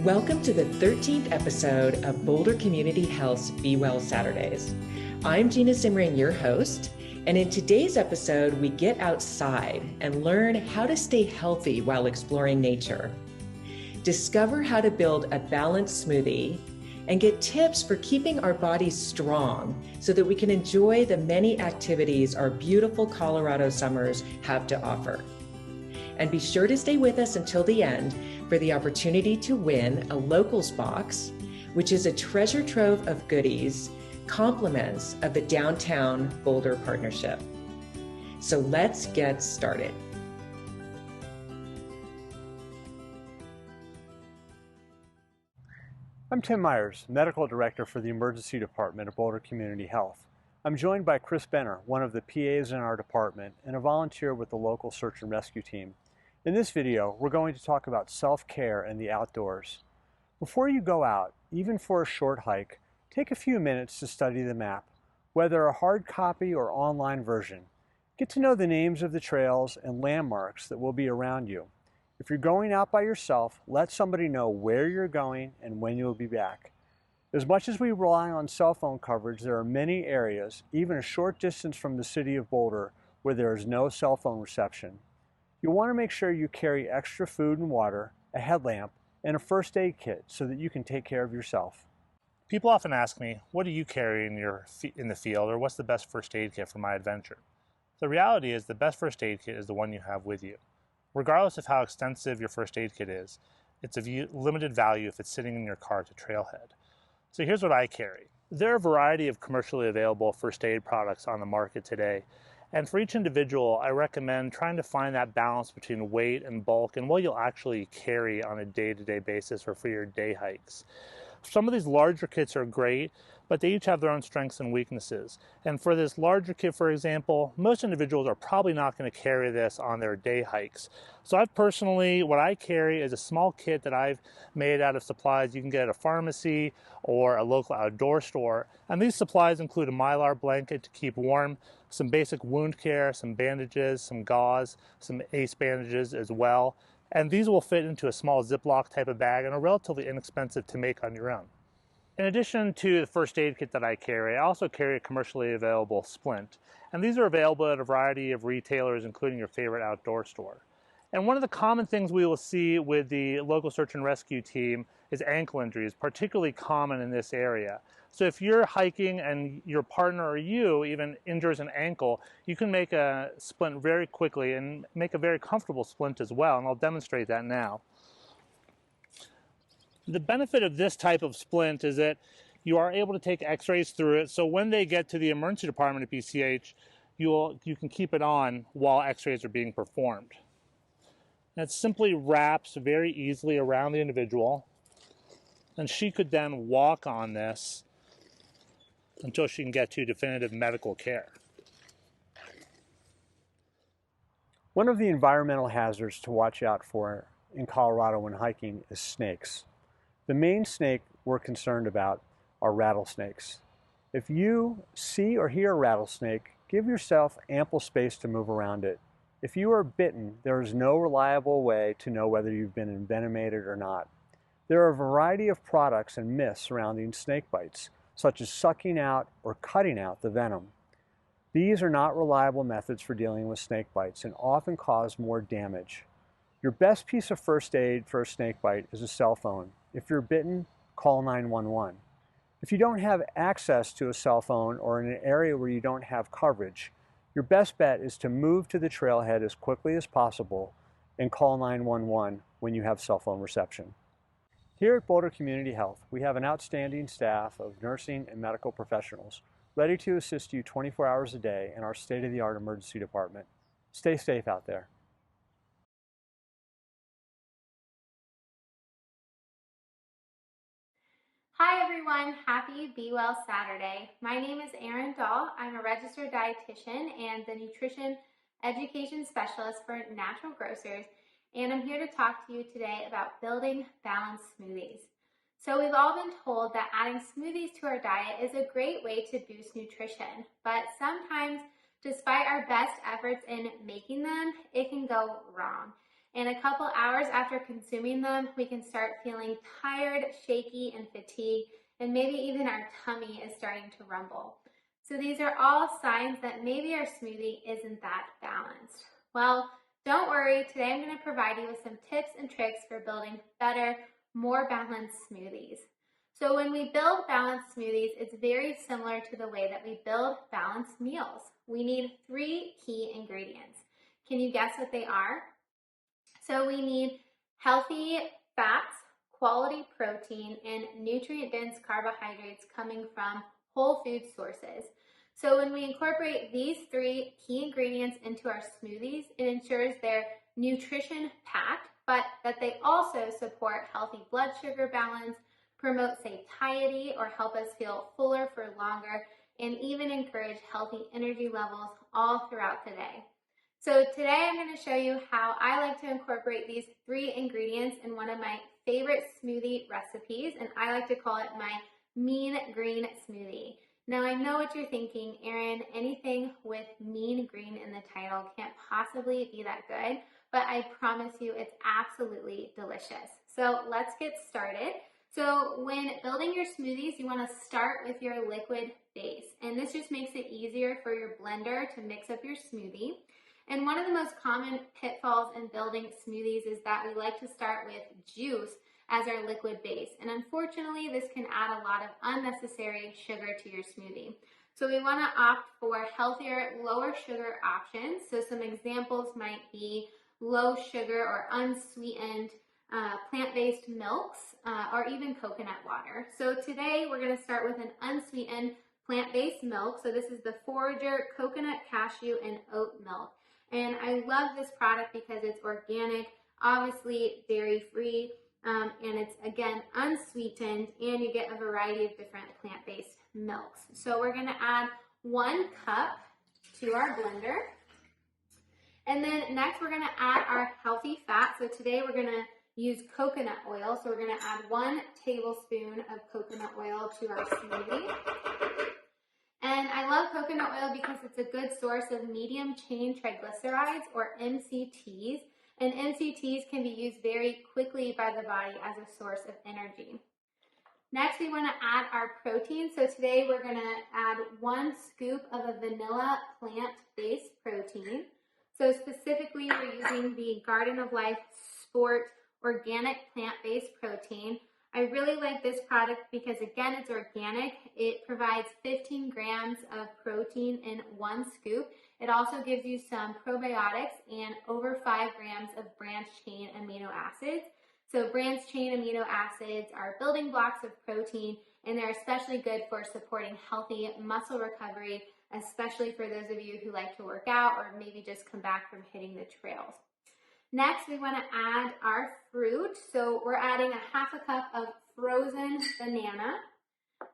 Welcome to the 13th episode of Boulder Community Health's Be Well Saturdays. I'm Gina Simmering, your host, and in today's episode, we get outside and learn how to stay healthy while exploring nature. Discover how to build a balanced smoothie and get tips for keeping our bodies strong so that we can enjoy the many activities our beautiful Colorado summers have to offer. And be sure to stay with us until the end for the opportunity to win a Locals Box, which is a treasure trove of goodies, compliments of the Downtown Boulder Partnership. So let's get started. I'm Tim Meyers, Medical Director for the Emergency Department of Boulder Community Health. I'm joined by Cris, one of the PAs in our department and a volunteer with the local search and rescue team. In this video, we're going to talk about self-care and the outdoors. Before you go out, even for a short hike, take a few minutes to study the map, whether a hard copy or online version. Get to know the names of the trails and landmarks that will be around you. If you're going out by yourself, let somebody know where you're going and when you'll be back. As much as we rely on cell phone coverage, there are many areas, even a short distance from the city of Boulder, where there is no cell phone reception. You'll want to make sure you carry extra food and water, a headlamp, and a first aid kit so that you can take care of yourself. People often ask me, what do you carry in the field, or what's the best first aid kit for my adventure? The reality is the best first aid kit is the one you have with you. Regardless of how extensive your first aid kit is, it's of limited value if it's sitting in your car at the trailhead. So here's what I carry. There are a variety of commercially available first aid products on the market today, and for each individual, I recommend trying to find that balance between weight and bulk and what you'll actually carry on a day-to-day basis or for your day hikes. Some of these larger kits are great, but they each have their own strengths and weaknesses. And for this larger kit, for example, most individuals are probably not going to carry this on their day hikes. So what I carry is a small kit that I've made out of supplies you can get at a pharmacy or a local outdoor store. And these supplies include a Mylar blanket to keep warm, some basic wound care, some bandages, some gauze, some ACE bandages as well. And these will fit into a small Ziploc type of bag and are relatively inexpensive to make on your own. In addition to the first aid kit that I carry, I also carry a commercially available splint. And these are available at a variety of retailers, including your favorite outdoor store. And one of the common things we will see with the local search and rescue team is ankle injuries, particularly common in this area. So if you're hiking and your partner or you even injures an ankle, you can make a splint very quickly and make a very comfortable splint as well, and I'll demonstrate that now. The benefit of this type of splint is that you are able to take x-rays through it, so when they get to the emergency department at BCH, you can keep it on while x-rays are being performed. And it simply wraps very easily around the individual, and she could then walk on this until she can get to definitive medical care. One of the environmental hazards to watch out for in Colorado when hiking is snakes. The main snake we're concerned about are rattlesnakes. If you see or hear a rattlesnake, give yourself ample space to move around it. If you are bitten, there is no reliable way to know whether you've been envenomated or not. There are a variety of products and myths surrounding snake bites, such as sucking out or cutting out the venom. These are not reliable methods for dealing with snake bites and often cause more damage. Your best piece of first aid for a snake bite is a cell phone. If you're bitten, call 911. If you don't have access to a cell phone or in an area where you don't have coverage, your best bet is to move to the trailhead as quickly as possible and call 911 when you have cell phone reception. Here at Boulder Community Health, we have an outstanding staff of nursing and medical professionals ready to assist you 24 hours a day in our state-of-the-art emergency department. Stay safe out there. Hi everyone, happy Be Well Saturday. My name is Aryn. I'm a registered dietitian and the nutrition education specialist for Natural Grocers, and I'm here to talk to you today about building balanced smoothies. So we've all been told that adding smoothies to our diet is a great way to boost nutrition, but sometimes, despite our best efforts in making them, it can go wrong. And a couple hours after consuming them, we can start feeling tired, shaky, and fatigued, and maybe even our tummy is starting to rumble. So these are all signs that maybe our smoothie isn't that balanced. Well, don't worry, today I'm going to provide you with some tips and tricks for building better, more balanced smoothies. So when we build balanced smoothies, it's very similar to the way that we build balanced meals. We need 3 key ingredients. Can you guess what they are? So we need healthy fats, quality protein, and nutrient-dense carbohydrates coming from whole food sources. So when we incorporate these 3 key ingredients into our smoothies, it ensures they're nutrition-packed, but that they also support healthy blood sugar balance, promote satiety or help us feel fuller for longer, and even encourage healthy energy levels all throughout the day. So today I'm going to show you how I like to incorporate these 3 ingredients in one of my favorite smoothie recipes, and I like to call it my mean green smoothie. Now I know what you're thinking, Aryn, anything with mean green in the title can't possibly be that good, but I promise you it's absolutely delicious. So let's get started. So when building your smoothies, you want to start with your liquid base, and this just makes it easier for your blender to mix up your smoothie. And one of the most common pitfalls in building smoothies is that we like to start with juice as our liquid base. And unfortunately, this can add a lot of unnecessary sugar to your smoothie. So we want to opt for healthier, lower sugar options. So some examples might be low sugar or unsweetened plant-based milks or even coconut water. So today we're going to start with an unsweetened plant-based milk. So this is the Forager coconut, cashew, and oat milk. And I love this product because it's organic, obviously dairy-free, and it's, again, unsweetened, and you get a variety of different plant-based milks. So we're going to add 1 cup to our blender. And then next we're going to add our healthy fat. So today we're going to use coconut oil. So we're going to add 1 tablespoon of coconut oil to our smoothie. And I love coconut oil because it's a good source of medium chain triglycerides, or MCTs. And MCTs can be used very quickly by the body as a source of energy. Next, we want to add our protein. So today we're going to add 1 scoop of a vanilla plant-based protein. So specifically, we're using the Garden of Life Sport organic plant-based protein. I really like this product because, again, it's organic. It provides 15 grams of protein in 1 scoop. It also gives you some probiotics and over 5 grams of branched-chain amino acids. So branched-chain amino acids are building blocks of protein, and they're especially good for supporting healthy muscle recovery, especially for those of you who like to work out or maybe just come back from hitting the trails. Next, we want to add our fruit. So we're adding a 1/2 cup of frozen banana,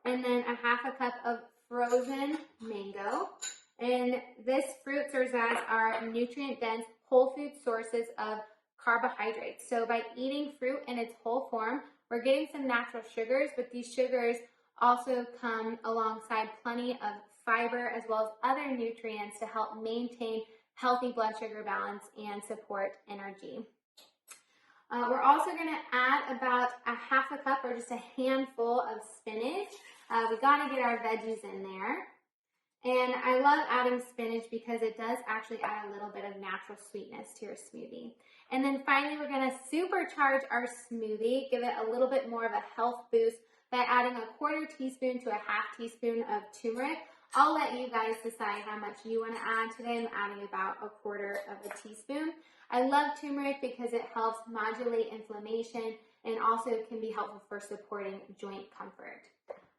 and then a 1/2 cup of frozen mango. And this fruit serves as our nutrient-dense whole food sources of carbohydrates. So by eating fruit in its whole form, we're getting some natural sugars, but these sugars also come alongside plenty of fiber as well as other nutrients to help maintain healthy blood sugar balance and support energy. We're also going to add about a 1/2 cup or just a handful of spinach. We got to get our veggies in there. And I love adding spinach because it does actually add a little bit of natural sweetness to your smoothie. And then finally, we're going to supercharge our smoothie, give it a little bit more of a health boost by adding a 1/4 teaspoon to a 1/2 teaspoon of turmeric. I'll let you guys decide how much you want to add. Today I'm adding about a 1/4 of a teaspoon. I love turmeric because it helps modulate inflammation and also can be helpful for supporting joint comfort.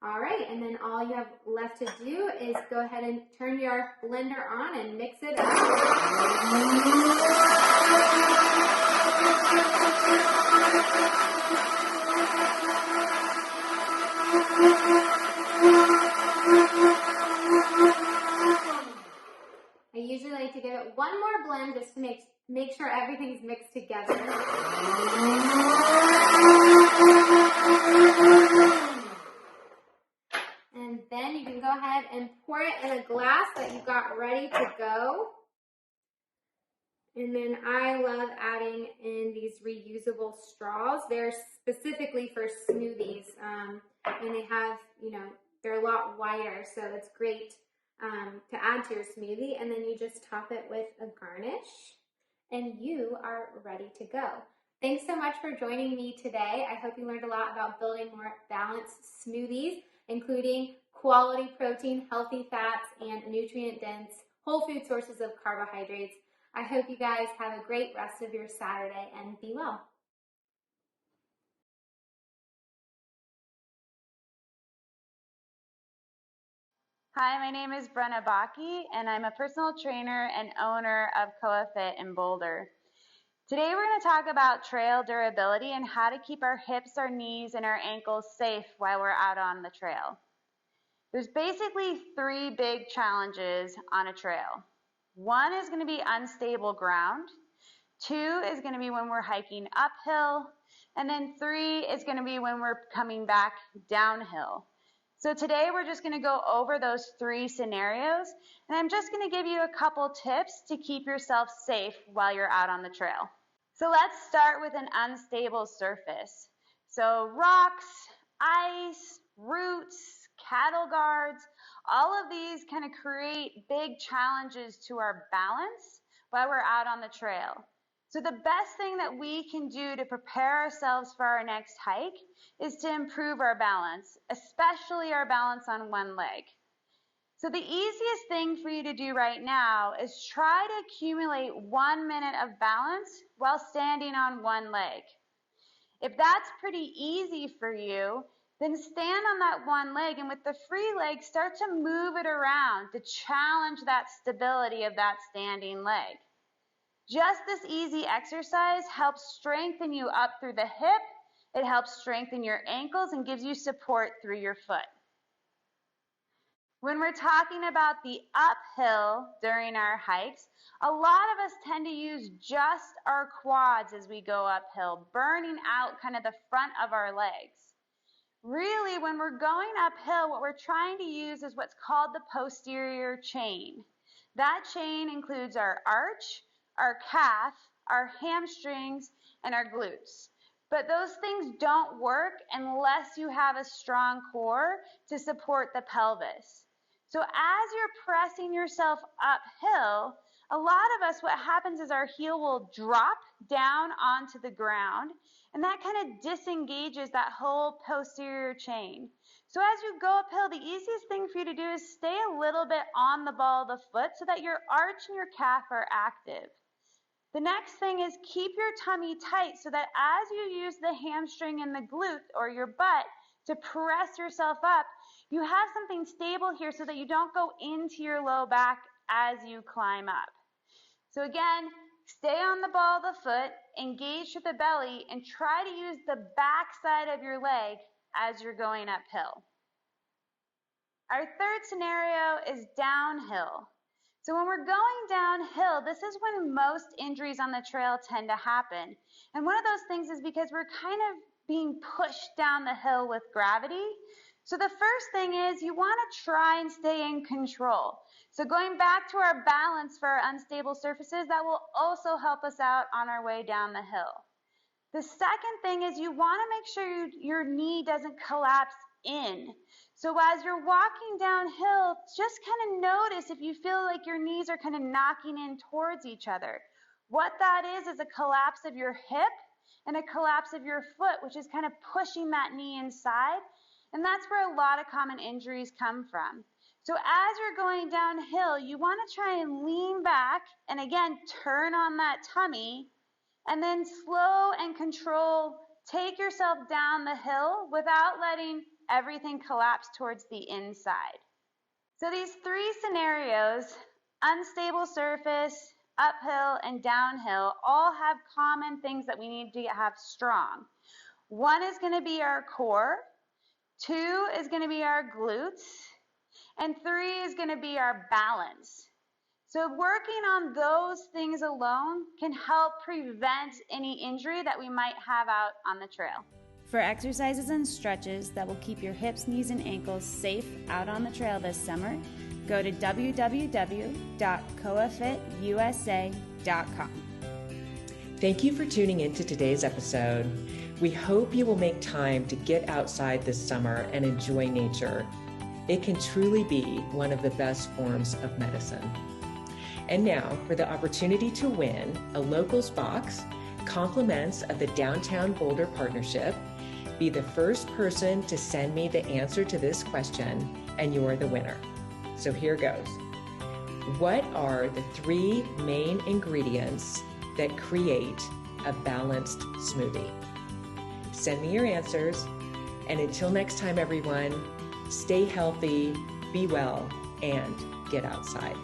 All right, and then all you have left to do is go ahead and turn your blender on and mix it up. I usually like to give it 1 more blend just to make sure everything's mixed together. And then you can go ahead and pour it in a glass that you got ready to go. And then I love adding in these reusable straws. They're specifically for smoothies, and they have, they're a lot wider, so it's great to add to your smoothie. And then you just top it with a garnish, and you are ready to go. Thanks so much for joining me today. I hope you learned a lot about building more balanced smoothies, including quality protein, healthy fats, and nutrient-dense whole food sources of carbohydrates. I hope you guys have a great rest of your Saturday and be well. Hi, my name is Brenna Backe, and I'm a personal trainer and owner of CoaFit in Boulder. Today we're going to talk about trail durability and how to keep our hips, our knees, and our ankles safe while we're out on the trail. There's basically 3 big challenges on a trail. 1 is going to be unstable ground. 2 is going to be when we're hiking uphill. And then 3 is going to be when we're coming back downhill. So today we're just going to go over those 3 scenarios, and I'm just going to give you a couple tips to keep yourself safe while you're out on the trail. So let's start with an unstable surface. So rocks, ice, roots, cattle guards, all of these kind of create big challenges to our balance while we're out on the trail. So the best thing that we can do to prepare ourselves for our next hike is to improve our balance, especially our balance on one leg. So the easiest thing for you to do right now is try to accumulate 1 minute of balance while standing on one leg. If that's pretty easy for you, then stand on that one leg, and with the free leg, start to move it around to challenge that stability of that standing leg. Just this easy exercise helps strengthen you up through the hip, it helps strengthen your ankles, and gives you support through your foot. When we're talking about the uphill during our hikes, a lot of us tend to use just our quads as we go uphill, burning out kind of the front of our legs. Really, when we're going uphill, what we're trying to use is what's called the posterior chain. That chain includes our arch, our calf, our hamstrings, and our glutes. But those things don't work unless you have a strong core to support the pelvis. So as you're pressing yourself uphill, a lot of us, what happens is our heel will drop down onto the ground, and that kind of disengages that whole posterior chain. So as you go uphill, the easiest thing for you to do is stay a little bit on the ball of the foot so that your arch and your calf are active. The next thing is keep your tummy tight so that as you use the hamstring and the glute or your butt to press yourself up, you have something stable here so that you don't go into your low back as you climb up. So again, stay on the ball of the foot, engage with the belly, and try to use the back side of your leg as you're going uphill. Our third scenario is downhill. So when we're going downhill, this is when most injuries on the trail tend to happen. And one of those things is because we're kind of being pushed down the hill with gravity. So the first thing is you want to try and stay in control. So going back to our balance for our unstable surfaces, that will also help us out on our way down the hill. The second thing is you want to make sure your knee doesn't collapse in. So as you're walking downhill, just kind of notice if you feel like your knees are kind of knocking in towards each other. What that is a collapse of your hip and a collapse of your foot, which is kind of pushing that knee inside. And that's where a lot of common injuries come from. So as you're going downhill, you want to try and lean back and again, turn on that tummy and then slow and control, take yourself down the hill without letting everything collapse towards the inside. So these 3 scenarios, unstable surface, uphill, and downhill, all have common things that we need to have strong. 1 is going to be our core, 2 is going to be our glutes, and 3 is going to be our balance. So working on those things alone can help prevent any injury that we might have out on the trail. For exercises and stretches that will keep your hips, knees, and ankles safe out on the trail this summer, go to www.coafitusa.com. Thank you for tuning into today's episode. We hope you will make time to get outside this summer and enjoy nature. It can truly be one of the best forms of medicine. And now for the opportunity to win a Locals Box, compliments of the Downtown Boulder Partnership. Be the first person to send me the answer to this question, and you're the winner. So here goes. What are the 3 main ingredients that create a balanced smoothie? Send me your answers, and until next time, everyone, stay healthy, be well, and get outside.